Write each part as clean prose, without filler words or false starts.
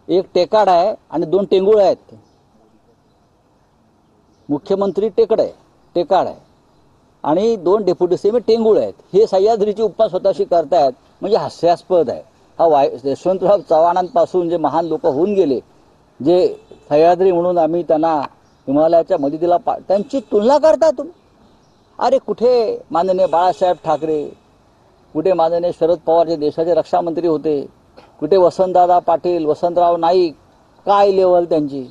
एक टेकाड आहे आणि दोन टेंगुळ आहेत. मुख्यमंत्री टेकाड आहे आणि दोन डेप्युटी सीएम टेंगुळ आहेत. हे सह्याद्रीची उपमा स्वतःशी करतायत म्हणजे हास्यास्पद आहे. हा यशवंतराव चव्हाणांपासून जे महान लोक होऊन गेले, जे सह्याद्री म्हणून आम्ही त्यांना हिमालयाच्या मदतीला त्यांची तुलना करता तुम्ही. अरे कुठे माननीय बाळासाहेब ठाकरे, कुठे माननीय शरद पवार जे देशाचे रक्षा मंत्री होते, कुठे वसंतदादा पाटील, वसंतराव नाईक, काय लेवल त्यांची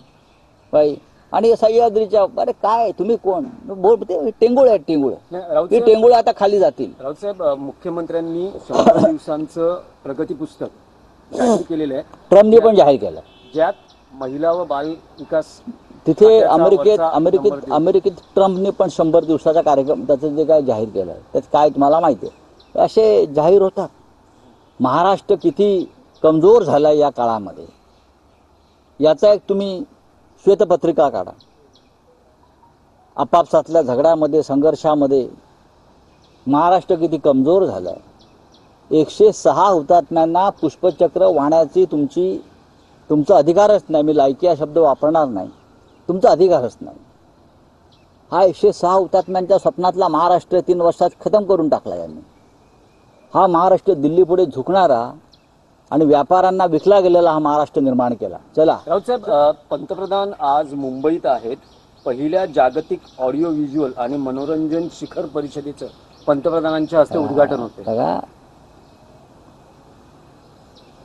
बाई. आणि सह्याद्रीच्या अरे काय तुम्ही कोण बोलते. टेंगुळ आहेत टेंगुळ. हे टेंगुळ आता खाली जातील. राऊतसाहेब, मुख्यमंत्र्यांनी 100 दिवसांचं प्रगती पुस्तक जाहीर केलेलं आहे. ट्रम्पने पण जाहीर केलं. ज्यात महिला व बाल विकास तिथे अमेरिकेत ट्रम्पने पण 100 दिवसाचा कार्यक्रम त्याचं जे काय जाहीर केलं त्यात काय तुम्हाला माहिती आहे. असे जाहीर होतात. महाराष्ट्र किती कमजोर झाला या काळामध्ये याचा एक तुम्ही श्वेतपत्रिका काढा. आपापसातल्या झगड्यामध्ये संघर्षामध्ये महाराष्ट्र किती कमजोर झाला. 106 हुतात्म्यांना पुष्पचक्र वाहण्याची तुमचा अधिकारच नाही. मी लायकी हा शब्द वापरणार नाही. तुमचा अधिकारच नाही. हा 106 हुतात्म्यांच्या स्वप्नातला महाराष्ट्र 3 वर्षात खतम करून टाकला यांनी. हा महाराष्ट्र दिल्लीपुढे झुकणारा आणि व्यापाऱ्यांना विकला गेलेला हा महाराष्ट्र निर्माण केला. चला राऊतसाहेब, पंतप्रधान आज मुंबईत आहेत. पहिल्या जागतिक ऑडिओ व्हिज्युअल आणि मनोरंजन शिखर परिषदेचं पंतप्रधानांच्या हस्ते उद्घाटन होते. बघा,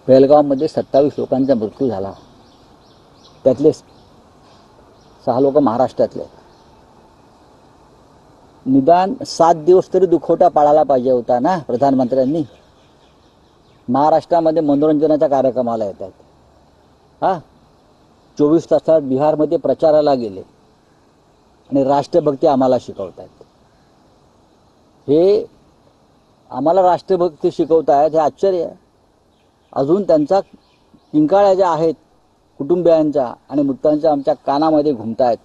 बेळगावमध्ये 27 लोकांचा मृत्यू झाला. त्यातले 6 लोक महाराष्ट्रातले. निदान 7 दिवस तरी दुखवटा पाळायला पाहिजे होता ना प्रधानमंत्र्यांनी. महाराष्ट्रामध्ये मनोरंजनाच्या कार्यक्रमाला येतात. 24 तासात बिहारमध्ये प्रचाराला गेले आणि राष्ट्रभक्ती आम्हाला शिकवत आहेत. हे आम्हाला राष्ट्रभक्ती शिकवत आहेत हे आश्चर्य आहे. अजून त्यांचा किंकाळ्या ज्या आहेत कुटुंबियांच्या आणि मृतांच्या आमच्या कानामध्ये घुमतायत.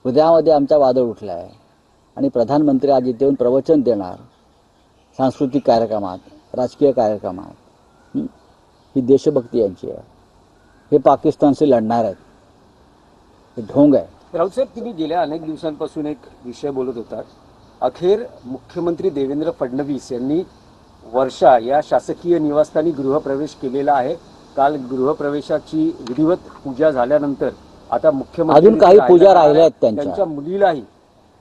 हृदयामध्ये आमचा वादळ उठला आहे. आणि प्रधानमंत्री आज इथे येऊन प्रवचन देणार सांस्कृतिक कार्यक्रमात, राजकीय कार्यक्रमात. ही देशभक्ती यांची आहे. हे पाकिस्तानशी लढणार आहेत. हे ढोंग आहे. राऊतसाहेब, तुम्ही गेल्या अनेक दिवसांपासून एक विषय बोलत होतात. अखेर मुख्यमंत्री देवेंद्र फडणवीस यांनी वर्षा या शासकीय निवासस्थानी गृहप्रवेश केलेला आहे. काल गृहप्रवेशाची विधिवत पूजा झाल्यानंतर आता मुख्यमंत्री अजून काही पूजा राहिल्या आहेत त्यांच्या मुलीलाही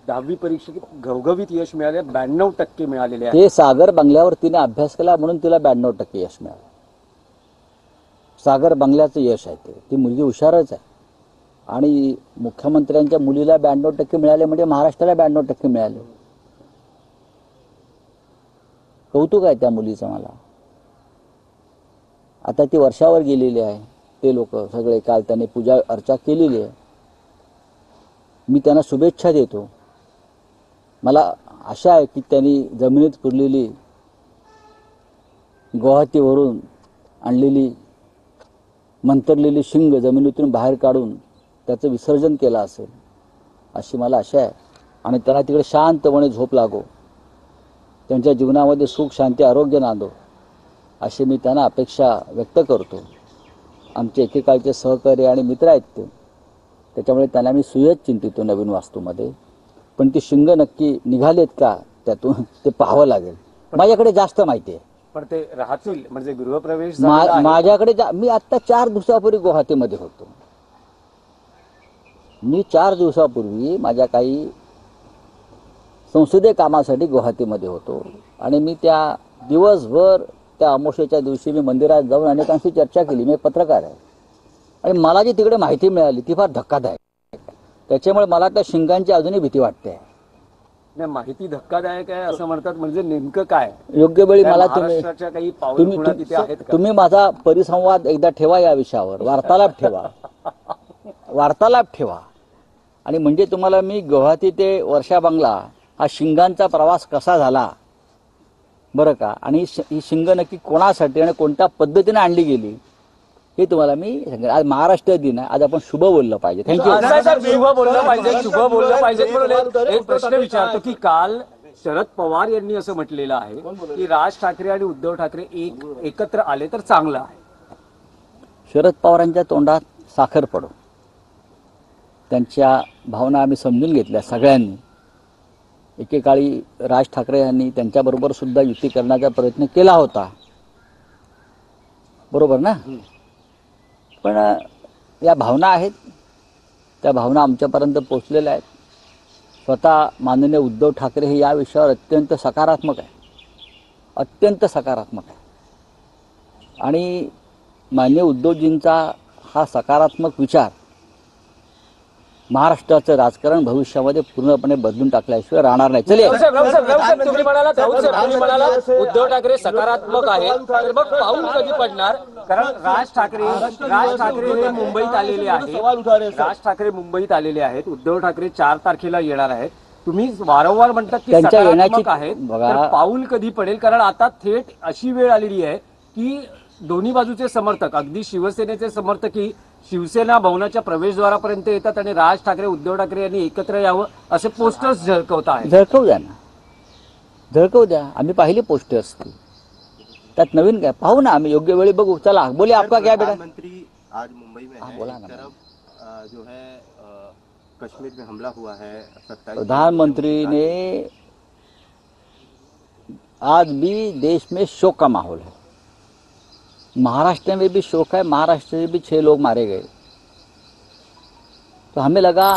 10वी परीक्षेत घवघवीत यश मिळाले. 92% मिळालेले आहे. ते सागर बंगल्यावर तिने अभ्यास केला म्हणून तिला 92% यश मिळालं. सागर बंगल्याचं यश आहे ते. ती मुलगी हुशारच आहे. आणि मुख्यमंत्र्यांच्या मुलीला 92% मिळाले म्हणजे महाराष्ट्राला 92% मिळाले. कौतुक आहे त्या मुलीचं मला. आता ती वर्षावर गेलेली आहे. ते लोक सगळे काल त्यांनी पूजा अर्चा केलेली आहे. मी त्यांना शुभेच्छा देतो. मला आशा आहे की त्यांनी जमिनीत पुरलेली गुवाहाटीवरून आणलेली मंतरलेली शिंग जमिनीतून बाहेर काढून त्याचं विसर्जन केलं असेल अशी मला आशा आहे. आणि त्यांना तिकडे शांतपणे झोप लागो. त्यांच्या जीवनामध्ये सुख शांती आरोग्य नांदो अशी मी त्यांना अपेक्षा व्यक्त करतो. आमचे एकेकाळचे सहकारी आणि मित्र आहेत ते. त्याच्यामुळे त्यांना मी सुयच चिंतितो नवीन वास्तूमध्ये. पण ती शिंग नक्की निघालेत का त्यातून ते पाहावं लागेल. माझ्याकडे जास्त माहिती आहे. पण ते राहतील म्हणजे गृहप्रवेश माझ्याकडे मी आत्ता 4 दिवसापूर्वी गुवाहाटीमध्ये होतो. मी 4 दिवसापूर्वी माझ्या काही संसदीय कामासाठी गुवाहाटीमध्ये होतो. आणि मी त्या दिवसभर त्या अमावस्येच्या दिवशी मी मंदिरात जाऊन अनेकांशी चर्चा केली. मी पत्रकार आहे आणि मला जी तिकडे माहिती मिळाली ती फार धक्कादायक. त्याच्यामुळे मला त्या शिंगांची अजूनही भीती वाटते. नाही, माहिती धक्कादायक आहे असं म्हणतात. म्हणजे नेमकं काय? योग्य वेळी मला तुम्ही माझा परिसंवाद एकदा ठेवा या विषयावर. वार्तालाप ठेवा. आणि म्हणजे तुम्हाला मी गुवाहाटी ते वर्षा बंगला हा शिंगांचा प्रवास कसा झाला बरं का, आणि ही शिंग नक्की कोणासाठी आणि कोणत्या पद्धतीने आणली गेली हे तुम्हाला मी सांगेन. आज महाराष्ट्र दिन आहे. आज आपण शुभ बोललं पाहिजे. थँक्यू. शुभ बोललं पाहिजे म्हणून एक प्रश्न विचारतो की काल शरद पवार यांनी असं म्हटलेलं आहे की राज ठाकरे आणि उद्धव ठाकरे एकत्र आले तर चांगलं आहे. शरद पवारांच्या तोंडात साखर पडो. त्यांच्या भावना आम्ही समजून घेतल्या सगळ्यांनी. एकेकाळी राज ठाकरे यांनी त्यांच्याबरोबर सुद्धा युती करण्याचा प्रयत्न केला होता, बरोबर ना. पण या भावना आहेत, त्या भावना आमच्यापर्यंत पोचलेल्या आहेत. स्वतः माननीय उद्धव ठाकरे हे या विषयावर अत्यंत सकारात्मक आहे, अत्यंत सकारात्मक आहे. आणि माननीय उद्धवजींचा हा सकारात्मक विचार महाराष्ट्राचं राजकारण भविष्यामध्ये पूर्णपणे बदलून टाकल्याशिवाय राहणार नाही. चले तुम्ही म्हणालात उद्धव ठाकरे सकारात्मक आहेत, तर मग पाऊल कधी पडणार? कारण राज ठाकरे हे मुंबईत आलेले आहेत. राज ठाकरे मुंबईत आलेले आहेत. उद्धव ठाकरे 4 तारखेला येणार आहेत. तुम्ही वारंवार म्हणतात की त्यांच्या सकारात्मक आहेत, बघा, तर पाऊल कधी पडेल? कारण आता थेट अशी वेळ आलेली आहे की दोन्ही बाजूचे समर्थक, अगदी शिवसेनेचे समर्थकही शिवसेना भवनाच्या प्रवेशद्वारापर्यंत येतात आणि राज ठाकरे उद्धव ठाकरे यांनी एकत्र यावं असे पोस्टर्स झळकवत आहेत. झळकवू द्या ना, झळकवू द्या. आम्ही पाहिले पोस्टर्स, त्यात नवीन काय पाहू ना, आम्ही योग्य वेळी बघू. चला बोले, आपका क्या बेटा? प्रधानमंत्री आज मुंबई में है, बोला एक ना. तरफ जो है कश्मीर में हमला हुआ है 27 प्रधानमंत्री ने आज भी देश में शोक का माहौल है. महाराष्ट्र में भी शोक है. महाराष्ट्र में भी 6 लोग मारे गए. तो हमें लगा